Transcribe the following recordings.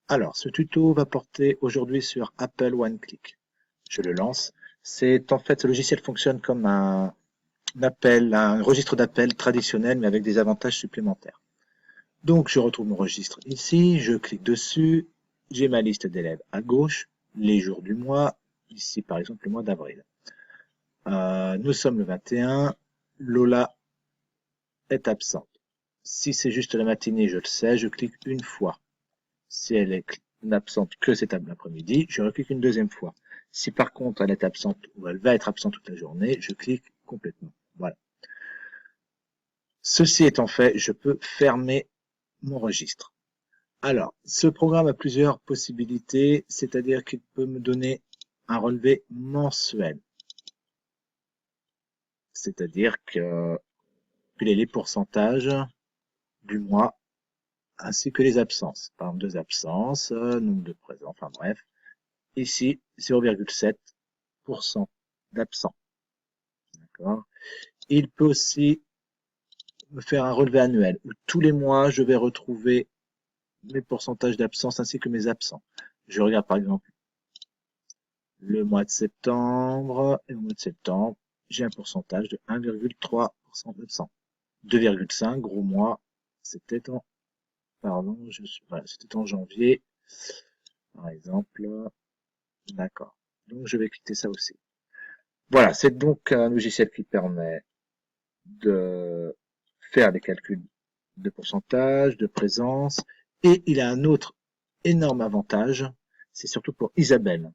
Alors, ce tuto va porter aujourd'hui sur Apple OneClick. Je le lance. Ce logiciel fonctionne comme un registre d'appel traditionnel, mais avec des avantages supplémentaires. Donc, je retrouve mon registre ici, je clique dessus, j'ai ma liste d'élèves à gauche, les jours du mois, ici par exemple le mois d'avril. Nous sommes le 21, Lola est absente. Si c'est juste la matinée, je le sais, je clique une fois. Si elle est absente que cet après-midi, je reclique une deuxième fois. Si par contre elle est absente ou elle va être absente toute la journée, je clique complètement. Voilà. Ceci étant fait, je peux fermer mon registre. Alors, ce programme a plusieurs possibilités, c'est-à-dire qu'il peut me donner un relevé mensuel. C'est-à-dire que qu'il ait les pourcentages du mois ainsi que les absences. Par exemple, 2 absences, nombre de présents, enfin bref. Ici, 0,7% d'absents. D'accord. Il peut aussi me faire un relevé annuel où tous les mois, je vais retrouver mes pourcentages d'absence ainsi que mes absents. Je regarde par exemple le mois de septembre, et au mois de septembre, j'ai un pourcentage de 1,3% d'absents. 2,5, gros mois, c'était en, pardon, voilà, c'était en janvier, par exemple. D'accord. Donc, je vais quitter ça aussi. Voilà, c'est donc un logiciel qui permet de faire des calculs de pourcentage, de présence, et il a un autre énorme avantage, c'est surtout pour Isabelle.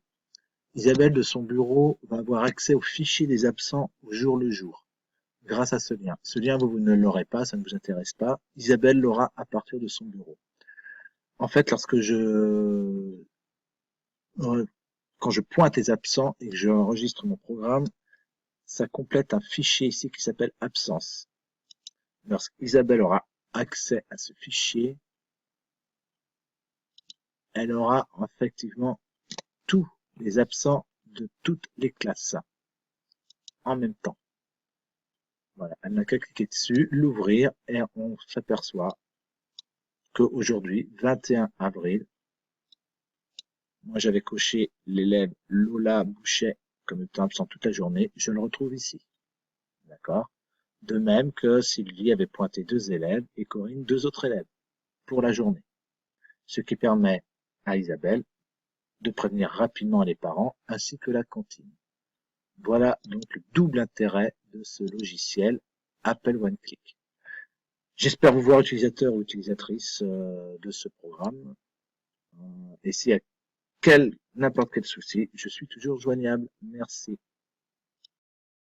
Isabelle, de son bureau, va avoir accès aux fichiers des absents au jour le jour, grâce à ce lien. Ce lien, vous ne l'aurez pas, ça ne vous intéresse pas. Isabelle l'aura à partir de son bureau. En fait, quand je pointe les absents et que je enregistre mon programme, ça complète un fichier ici qui s'appelle absence. Lorsqu'Isabelle aura accès à ce fichier, elle aura effectivement tous les absents de toutes les classes en même temps. Voilà, elle n'a qu'à cliquer dessus, l'ouvrir et on s'aperçoit qu'aujourd'hui, 21 avril, moi j'avais coché l'élève Lola Bouchet comme étant absent toute la journée, je le retrouve ici. D'accord. De même que Sylvie avait pointé 2 élèves et Corinne 2 autres élèves pour la journée. Ce qui permet à Isabelle de prévenir rapidement les parents ainsi que la cantine. Voilà donc le double intérêt de ce logiciel Apple OneClick. J'espère vous voir utilisateur ou utilisatrice de ce programme. Et s'il y a n'importe quel souci, je suis toujours joignable. Merci.